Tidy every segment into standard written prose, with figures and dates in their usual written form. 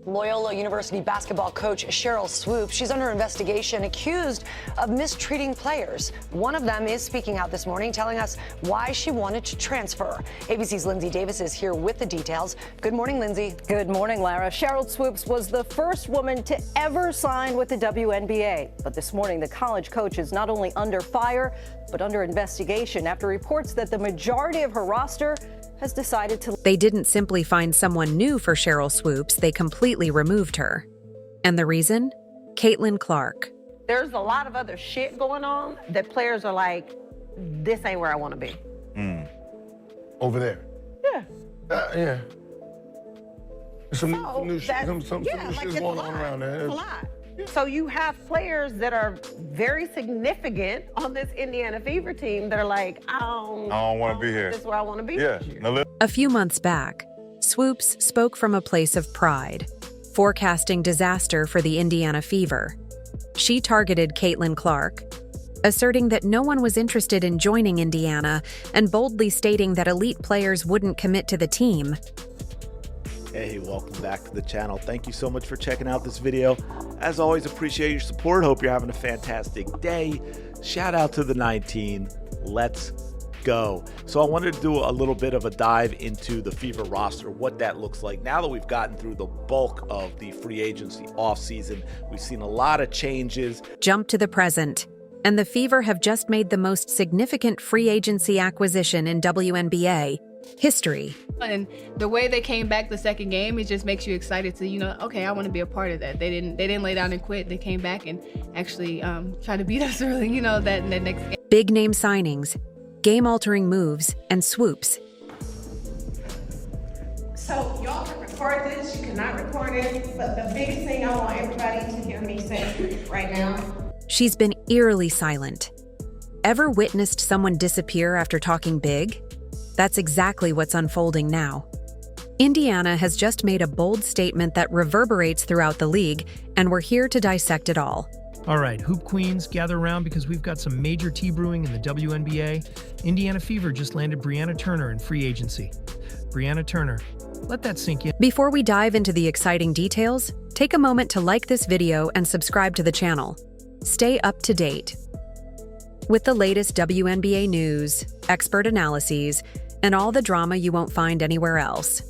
Loyola University basketball coach Cheryl Swoops, she's under investigation, accused of mistreating players. One of them is speaking out this morning, telling us why she wanted to transfer. ABC's Lindsay Davis is here with the details. Good morning, Lindsay. Good morning, Lara. Cheryl Swoops was the first woman to ever sign with the WNBA. But this morning, the college coach is not only under fire, but under investigation after reports that the majority of her roster has decided to. They didn't simply find someone new for Cheryl Swoops, they completely removed her. And the reason? Caitlin Clark. There's a lot of other shit going on that players are like, this ain't where I want to be. Over there? Yeah. Yeah. Some new shit like going on around there. It's a lot. So you have players that are very significant on this Indiana Fever team that are like, I don't want to be here. This is where I want to be. Yeah. A few months back, Swoops spoke from a place of pride, forecasting disaster for the Indiana Fever. She targeted Caitlin Clark, asserting that no one was interested in joining Indiana and boldly stating that elite players wouldn't commit to the team. Hey, welcome back to the channel. Thank you so much for checking out this video. As always, appreciate your support. Hope you're having a fantastic day. Shout out to the 19. Let's go. So I wanted to do a little bit of a dive into the Fever roster, what that looks like. Now that we've gotten through the bulk of the free agency offseason, we've seen a lot of changes. Jump to the present, and the Fever have just made the most significant free agency acquisition in WNBA history. And the way they came back the second game, it just makes you excited to, okay, I want to be a part of that. They didn't lay down and quit. They came back and actually try to beat us early, that next game. Big name signings, game-altering moves, and swoops. So y'all can record this, you cannot record it, but the biggest thing I want everybody to hear me say right now. She's been eerily silent. Ever witnessed someone disappear after talking big? That's exactly what's unfolding now. Indiana has just made a bold statement that reverberates throughout the league, and we're here to dissect it all. All right, Hoop Queens, gather around because we've got some major tea brewing in the WNBA. Indiana Fever just landed Brianna Turner in free agency. Brianna Turner, let that sink in. Before we dive into the exciting details, take a moment to like this video and subscribe to the channel. Stay up to date with the latest WNBA news, expert analyses, and all the drama you won't find anywhere else.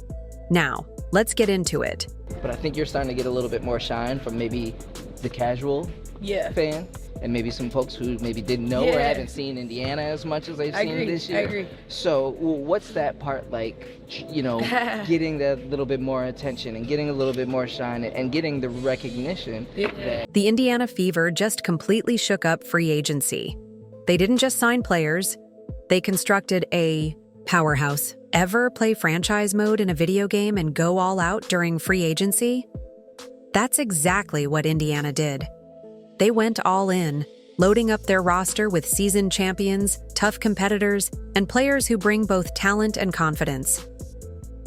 Now, let's get into it. But I think you're starting to get a little bit more shine from maybe the casual fan, and maybe some folks who maybe didn't know or haven't seen Indiana as much as they've seen this year. I agree. So what's that part like, getting that little bit more attention and getting a little bit more shine and getting the recognition that... The Indiana Fever just completely shook up free agency. They didn't just sign players, they constructed a powerhouse. Ever play franchise mode in a video game and go all out during free agency? That's exactly what Indiana did. They went all in, loading up their roster with seasoned champions, tough competitors, and players who bring both talent and confidence.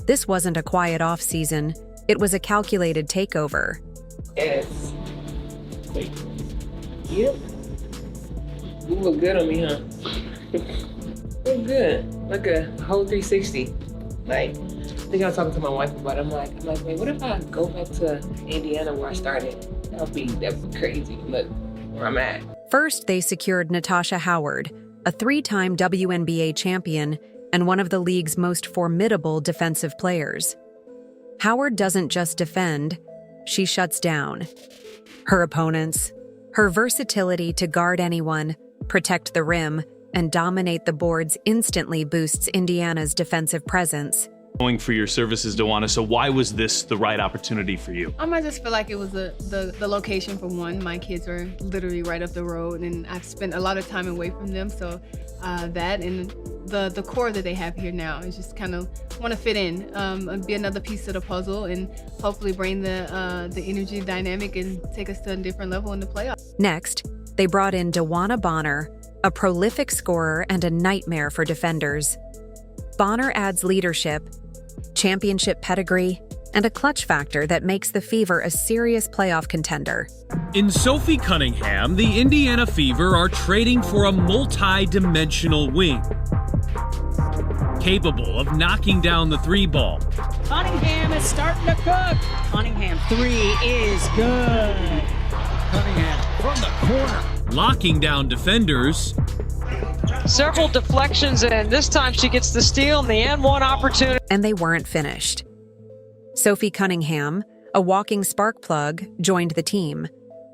This wasn't a quiet off-season, it was a calculated takeover. Yes. Yep. You look good on me, huh? Look good. Like a whole 360. Like, I think I was talking to my wife about it. I'm like, man, what if I go back to Indiana where I started? That'd be crazy. Look where I'm at. First, they secured Natasha Howard, a three-time WNBA champion and one of the league's most formidable defensive players. Howard doesn't just defend, she shuts down her opponents. Her versatility to guard anyone, protect the rim, and dominate the boards instantly boosts Indiana's defensive presence. Going for your services, Dawana, so why was this the right opportunity for you? I just feel like it was the location for one. My kids are literally right up the road, and I've spent a lot of time away from them, so that and the core that they have here now is just kind of want to fit in, and be another piece of the puzzle, and hopefully bring the energy dynamic and take us to a different level in the playoffs. Next, they brought in Dawana Bonner, a prolific scorer and a nightmare for defenders. Bonner adds leadership, championship pedigree, and a clutch factor that makes the Fever a serious playoff contender. In Sophie Cunningham, the Indiana Fever are trading for a multi-dimensional wing. capable of knocking down the three ball. Cunningham is starting to cook. Cunningham, three is good. Cunningham from the corner. Locking down defenders. Several deflections, and this time she gets the steal and the N1 opportunity. And they weren't finished. Sophie Cunningham, a walking spark plug, joined the team.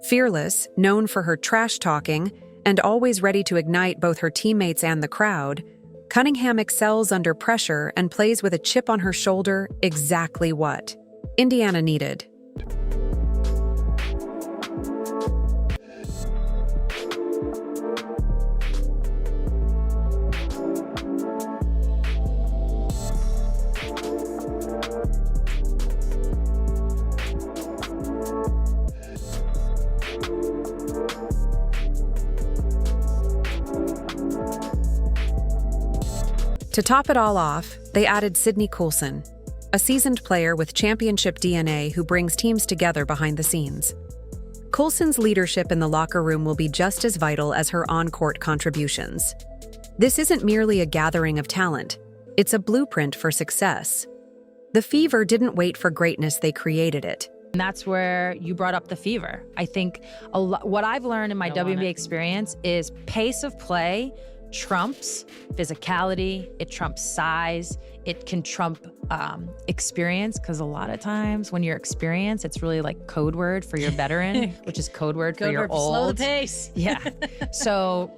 Fearless, known for her trash talking, and always ready to ignite both her teammates and the crowd, Cunningham excels under pressure and plays with a chip on her shoulder, exactly what Indiana needed. To top it all off, they added Sydney Coulson, a seasoned player with championship DNA who brings teams together behind the scenes. Coulson's leadership in the locker room will be just as vital as her on-court contributions. This isn't merely a gathering of talent, it's a blueprint for success. The Fever didn't wait for greatness, they created it. And that's where you brought up the Fever. I think what I've learned in my WNBA experience is pace of play trumps physicality, it trumps size, it can trump experience, because a lot of times when you're experienced, it's really like code word for your veteran, which is code word for your old. Slow the pace. Yeah. So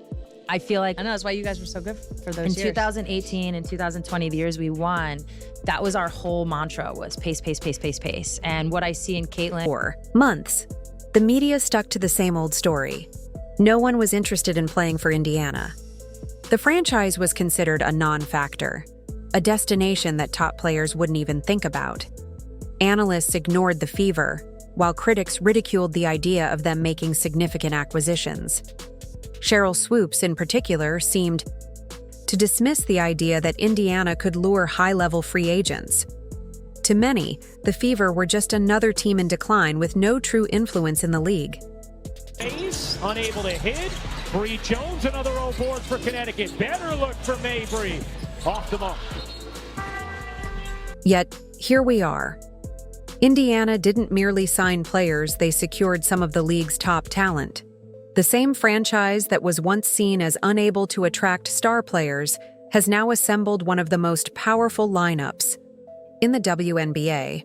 I feel like I know that's why you guys were so good for those in years. 2018 and 2020, the years we won, that was our whole mantra, was pace, pace, pace, pace, pace. And what I see in Caitlin. For months, the media stuck to the same old story. No one was interested in playing for Indiana. The franchise was considered a non-factor, a destination that top players wouldn't even think about. Analysts ignored the Fever, while critics ridiculed the idea of them making significant acquisitions. Sheryl Swoopes, in particular, seemed to dismiss the idea that Indiana could lure high-level free agents. To many, the Fever were just another team in decline with no true influence in the league. Hayes, unable to hit. Bree Jones, another row board for Connecticut. Better look for Mabry. Off the mark. Yet, here we are. Indiana didn't merely sign players, they secured some of the league's top talent. The same franchise that was once seen as unable to attract star players has now assembled one of the most powerful lineups in the WNBA.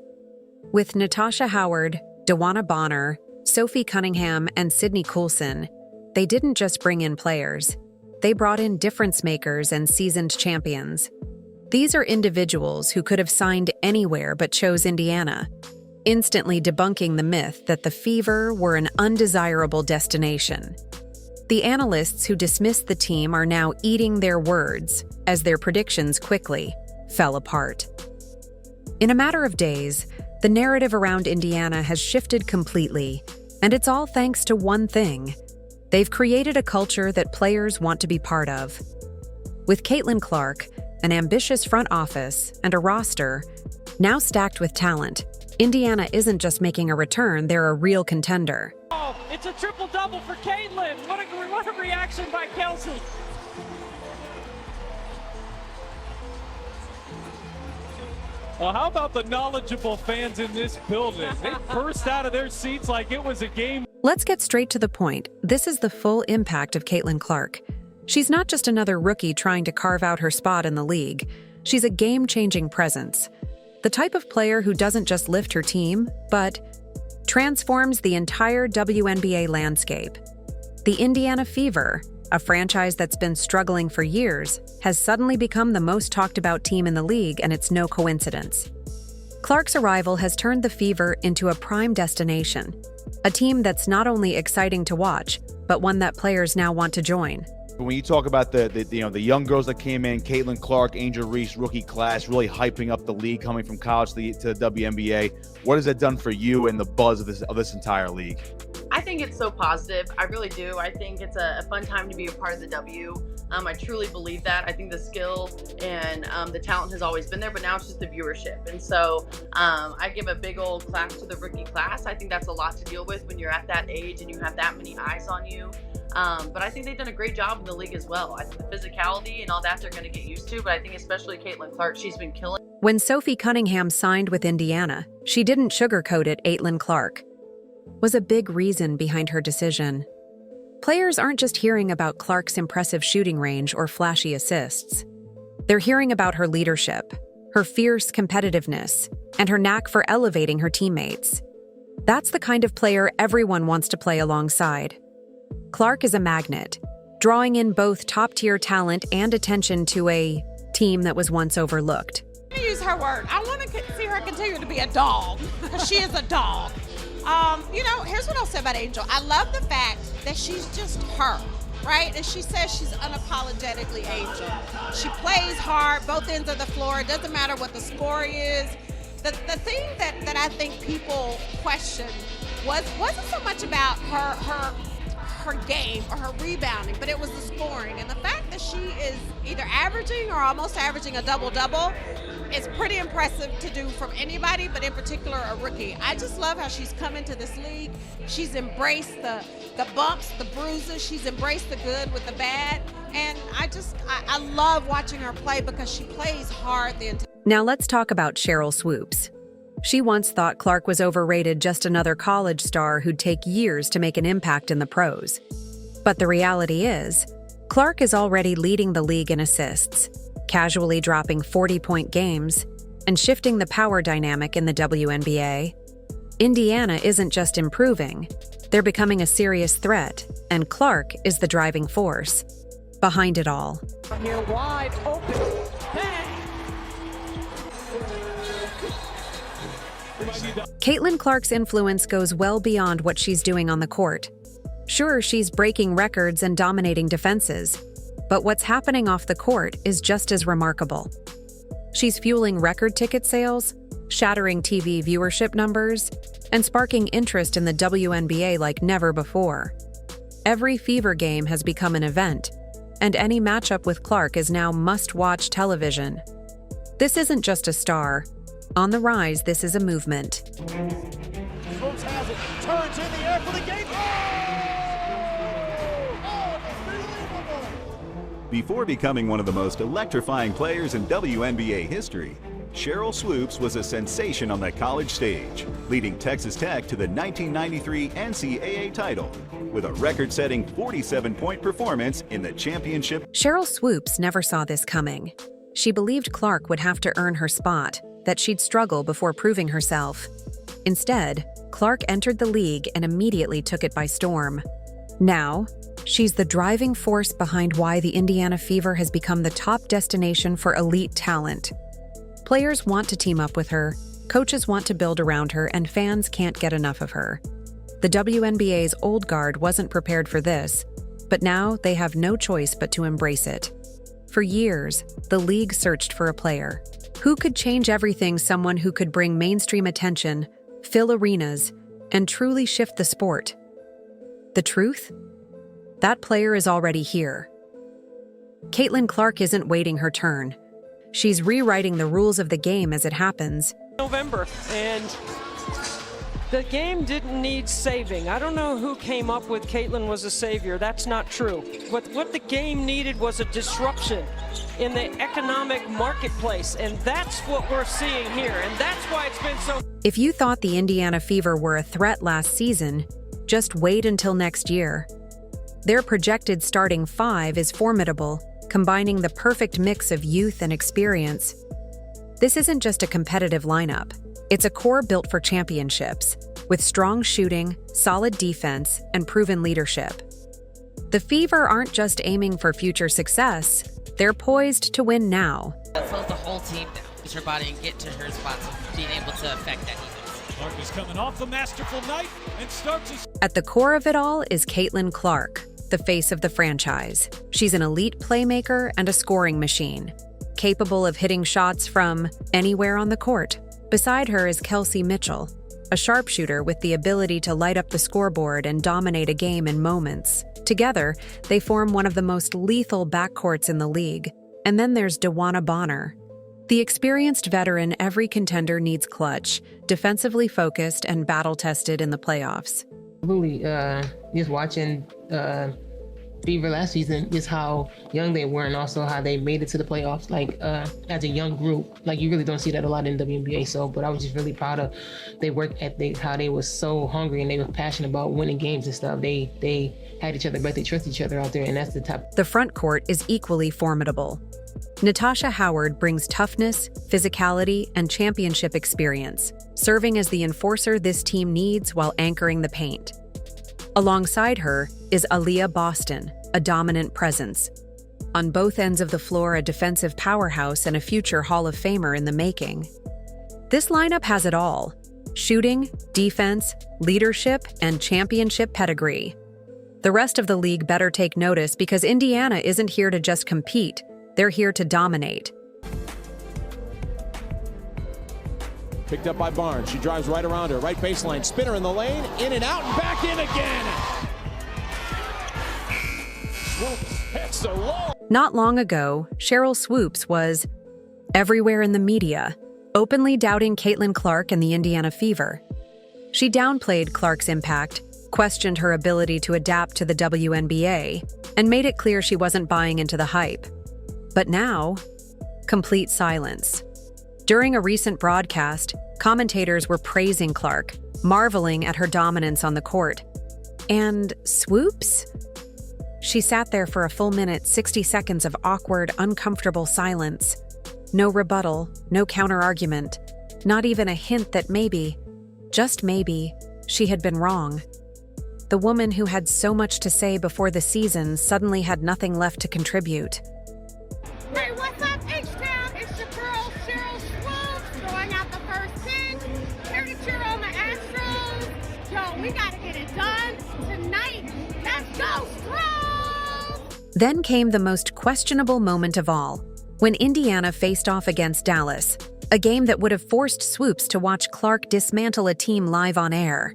With Natasha Howard, DeWanna Bonner, Sophie Cunningham, and Sydney Coulson, they didn't just bring in players, they brought in difference makers and seasoned champions. These are individuals who could have signed anywhere but chose Indiana, instantly debunking the myth that the Fever were an undesirable destination. The analysts who dismissed the team are now eating their words as their predictions quickly fell apart. In a matter of days, the narrative around Indiana has shifted completely, and it's all thanks to one thing. They've created a culture that players want to be part of. With Caitlin Clark, an ambitious front office, and a roster now stacked with talent, Indiana isn't just making a return, they're a real contender. Oh, it's a triple-double for Caitlin. What a reaction by Kelsey. Well, how about the knowledgeable fans in this building? They burst out of their seats like it was a game. Let's get straight to the point. This is the full impact of Caitlin Clark. She's not just another rookie trying to carve out her spot in the league. She's a game-changing presence. The type of player who doesn't just lift her team, but transforms the entire WNBA landscape. The Indiana Fever, a franchise that's been struggling for years, has suddenly become the most talked about team in the league, and it's no coincidence. Clark's arrival has turned the Fever into a prime destination, a team that's not only exciting to watch, but one that players now want to join. When you talk about the young girls that came in, Caitlin Clark, Angel Reese, rookie class, really hyping up the league coming from college to the WNBA, what has that done for you and the buzz of this entire league? I I think it's so positive. I really do. I think it's a fun time to be a part of the W. I truly believe that. I think the skill and the talent has always been there, but now it's just the viewership. And so I give a big old clap to the rookie class. I think that's a lot to deal with when you're at that age and you have that many eyes on you. But I think they've done a great job in the league as well. I think the physicality and all that they're going to get used to, but I think especially Caitlin Clark, she's been killing. When Sophie Cunningham signed with Indiana, she didn't sugarcoat it. Caitlin Clark was a big reason behind her decision. Players aren't just hearing about Clark's impressive shooting range or flashy assists. They're hearing about her leadership, her fierce competitiveness, and her knack for elevating her teammates. That's the kind of player everyone wants to play alongside. Clark is a magnet, drawing in both top-tier talent and attention to a team that was once overlooked. I'm gonna use her word. I want to see her continue to be a dog, because she is a dog. Here's what I'll say about Angel. I love the fact that she's just her, right? And she says she's unapologetically Angel. She plays hard, both ends of the floor. It doesn't matter what the score is. The thing that I think people question wasn't so much about her game or her rebounding, but it was the scoring. And the fact that she is either averaging or almost averaging a double-double is pretty impressive to do from anybody, but in particular a rookie. I just love how she's come into this league. She's embraced the bumps, the bruises. She's embraced the good with the bad. And I love watching her play because she plays hard the entire. Now let's talk about Sheryl Swoopes. She once thought Clark was overrated, just another college star who'd take years to make an impact in the pros. But the reality is, Clark is already leading the league in assists, casually dropping 40-point games, and shifting the power dynamic in the WNBA. Indiana isn't just improving, they're becoming a serious threat, and Clark is the driving force behind it all. Here wide open. Caitlin Clark's influence goes well beyond what she's doing on the court. Sure, she's breaking records and dominating defenses, but what's happening off the court is just as remarkable. She's fueling record ticket sales, shattering TV viewership numbers, and sparking interest in the WNBA like never before. Every Fever game has become an event, and any matchup with Clark is now must-watch television. This isn't just a star. On the rise, this is a movement. Swoops has it, turns in the air for the game. Before becoming one of the most electrifying players in WNBA history, Sheryl Swoopes was a sensation on the college stage, leading Texas Tech to the 1993 NCAA title with a record-setting 47-point performance in the championship. Sheryl Swoopes never saw this coming. She believed Clark would have to earn her spot, that she'd struggle before proving herself. Instead, Clark entered the league and immediately took it by storm. Now, she's the driving force behind why the Indiana Fever has become the top destination for elite talent. Players want to team up with her, coaches want to build around her, and fans can't get enough of her. The WNBA's old guard wasn't prepared for this, but now they have no choice but to embrace it. For years, the league searched for a player. Who could change everything? Someone who could bring mainstream attention, fill arenas, and truly shift the sport. The truth? That player is already here. Caitlin Clark isn't waiting her turn. She's rewriting the rules of the game as it happens. November, and the game didn't need saving. I don't know who came up with Caitlin was a savior. That's not true. What the game needed was a disruption in the economic marketplace, and that's what we're seeing here, and that's why it's been so. If you thought the Indiana Fever were a threat last season, just wait until next year. Their projected starting five is formidable, combining the perfect mix of youth and experience. This isn't just a competitive lineup. It's a core built for championships, with strong shooting, solid defense, and proven leadership. The Fever aren't just aiming for future success, they're poised to win now. That slows the whole team down. Use her body and get to her spots of being able to affect that defense. Clark is coming off the masterful night and starts. At the core of it all is Caitlin Clark, the face of the franchise. She's an elite playmaker and a scoring machine, capable of hitting shots from anywhere on the court. Beside her is Kelsey Mitchell, a sharpshooter with the ability to light up the scoreboard and dominate a game in moments. Together, they form one of the most lethal backcourts in the league. And then there's Aliyah Bonner. The experienced veteran every contender needs clutch, defensively focused and battle-tested in the playoffs. Really, just watching Fever last season, just how young they were and also how they made it to the playoffs, like as a young group. Like you really don't see that a lot in WNBA. So, but I was just really proud of their work ethic, how they were so hungry and they were passionate about winning games and stuff. They had each other, but they trust each other out there, and that's the top. The front court is equally formidable. Natasha Howard brings toughness, physicality, and championship experience, serving as the enforcer this team needs while anchoring the paint. Alongside her is Aliyah Boston, a dominant presence. On both ends of the floor, a defensive powerhouse and a future Hall of Famer in the making. This lineup has it all: shooting, defense, leadership, and championship pedigree. The rest of the league better take notice because Indiana isn't here to just compete, they're here to dominate. Picked up by Barnes. She drives right around her. Right baseline. Spinner in the lane. In and out and back in again. Swoops hits a low. Not long ago, Sheryl Swoopes was everywhere in the media, openly doubting Caitlin Clark and the Indiana Fever. She downplayed Clark's impact, questioned her ability to adapt to the WNBA, and made it clear she wasn't buying into the hype. But now, complete silence. During a recent broadcast, commentators were praising Clark, marveling at her dominance on the court. And Swoopes? She sat there for a full minute, 60 seconds of awkward, uncomfortable silence. No rebuttal, no counter-argument, not even a hint that maybe, just maybe, she had been wrong. The woman who had so much to say before the season suddenly had nothing left to contribute. Hey, what's up, H-Town? It's your girl, Sheryl Swoopes, throwing out the first pitch. Here to cheer on the Astros. Yo, we gotta get it done tonight. Let's go, Stros! Then came the most questionable moment of all, when Indiana faced off against Dallas, a game that would have forced Swoopes to watch Clark dismantle a team live on air.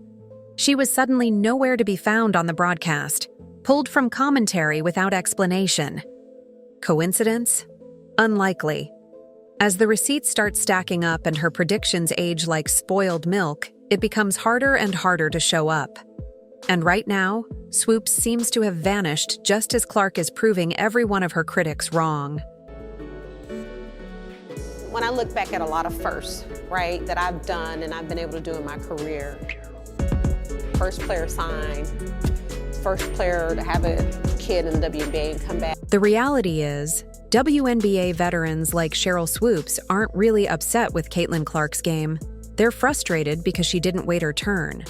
She was suddenly nowhere to be found on the broadcast, pulled from commentary without explanation. Coincidence? Unlikely. As the receipts start stacking up and her predictions age like spoiled milk, it becomes harder and harder to show up. And right now, Swoopes seems to have vanished just as Clark is proving every one of her critics wrong. When I look back at a lot of firsts, right, that I've done and I've been able to do in my career, first player signed, first player to have a kid in the WNBA and come back. The reality is, WNBA veterans like Sheryl Swoopes aren't really upset with Caitlin Clark's game. They're frustrated because she didn't wait her turn.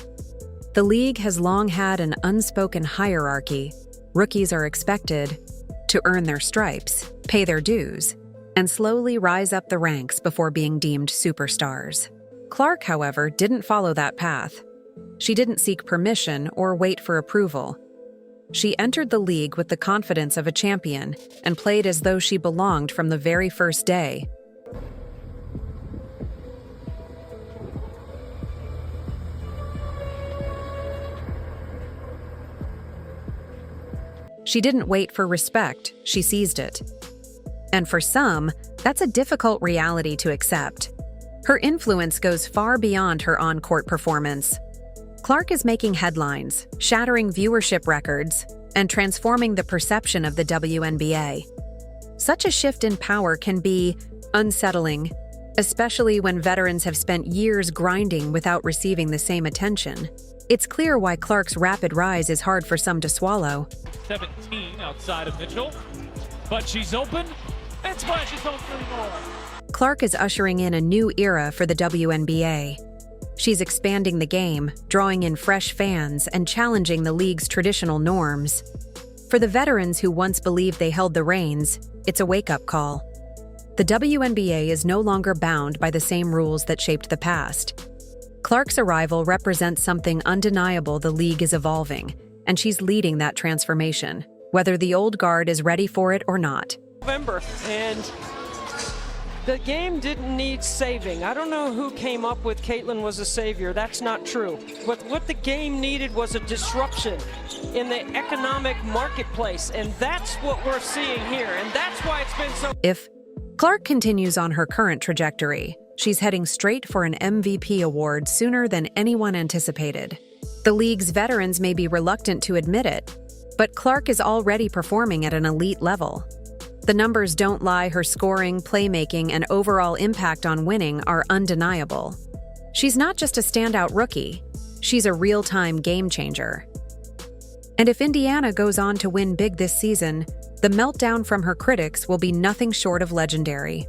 The league has long had an unspoken hierarchy. Rookies are expected to earn their stripes, pay their dues, and slowly rise up the ranks before being deemed superstars. Clark, however, didn't follow that path. She didn't seek permission or wait for approval. She entered the league with the confidence of a champion and played as though she belonged from the very first day. She didn't wait for respect, she seized it. And for some, that's a difficult reality to accept. Her influence goes far beyond her on-court performance. Clark is making headlines, shattering viewership records, and transforming the perception of the WNBA. Such a shift in power can be unsettling, especially when veterans have spent years grinding without receiving the same attention. It's clear why Clark's rapid rise is hard for some to swallow. 17 outside of Mitchell, but she's open and splashes home 3 more. Clark is ushering in a new era for the WNBA. She's expanding the game, drawing in fresh fans, and challenging the league's traditional norms. For the veterans who once believed they held the reins, it's a wake-up call. The WNBA is no longer bound by the same rules that shaped the past. Clark's arrival represents something undeniable: the league is evolving, and she's leading that transformation, whether the old guard is ready for it or not. November, and The game didn't need saving. I don't know who came up with Caitlin was a savior. That's not true. What the game needed was a disruption in the economic marketplace, and that's what we're seeing here, and that's why it's been so... If Clark continues on her current trajectory, she's heading straight for an MVP award sooner than anyone anticipated. The league's veterans may be reluctant to admit it, but Clark is already performing at an elite level. The numbers don't lie. Her scoring, playmaking, and overall impact on winning are undeniable. She's not just a standout rookie, she's a real-time game changer. And if Indiana goes on to win big this season, the meltdown from her critics will be nothing short of legendary.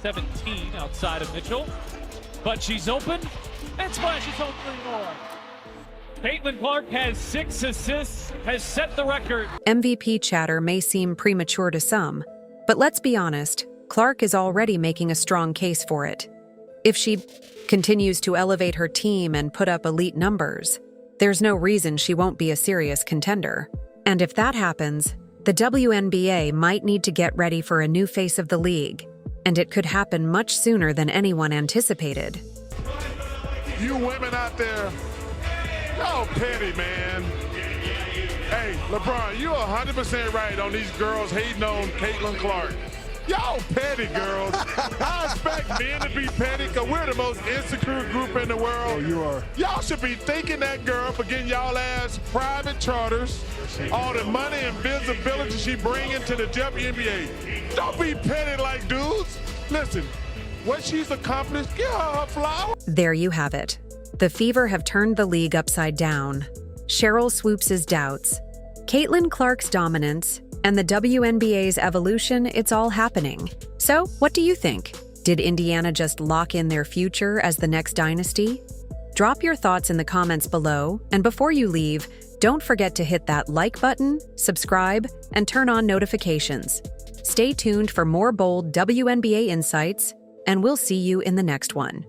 17 outside of Mitchell, but she's open and splashes home 3 more. Caitlin Clark has 6 assists, has set the record. MVP chatter may seem premature to some, but let's be honest, Clark is already making a strong case for it. If she continues to elevate her team and put up elite numbers, there's no reason she won't be a serious contender. And if that happens, the WNBA might need to get ready for a new face of the league, and it could happen much sooner than anyone anticipated. You women out there, y'all petty, man. Hey, LeBron, you're 100% right on these girls hating on Caitlin Clark. Y'all petty, girls. I expect men to be petty because we're the most insecure group in the world. Oh, you are. Y'all should be thanking that girl for getting y'all ass private charters, all the money and visibility she bringing to the WNBA. Don't be petty like dudes. Listen, what she's accomplished, give her her flowers. There you have it. The Fever have turned the league upside down. Sheryl Swoopes' doubts, Caitlin Clark's dominance, and the WNBA's evolution, it's all happening. So, what do you think? Did Indiana just lock in their future as the next dynasty? Drop your thoughts in the comments below, and before you leave, don't forget to hit that like button, subscribe, and turn on notifications. Stay tuned for more bold WNBA insights, and we'll see you in the next one.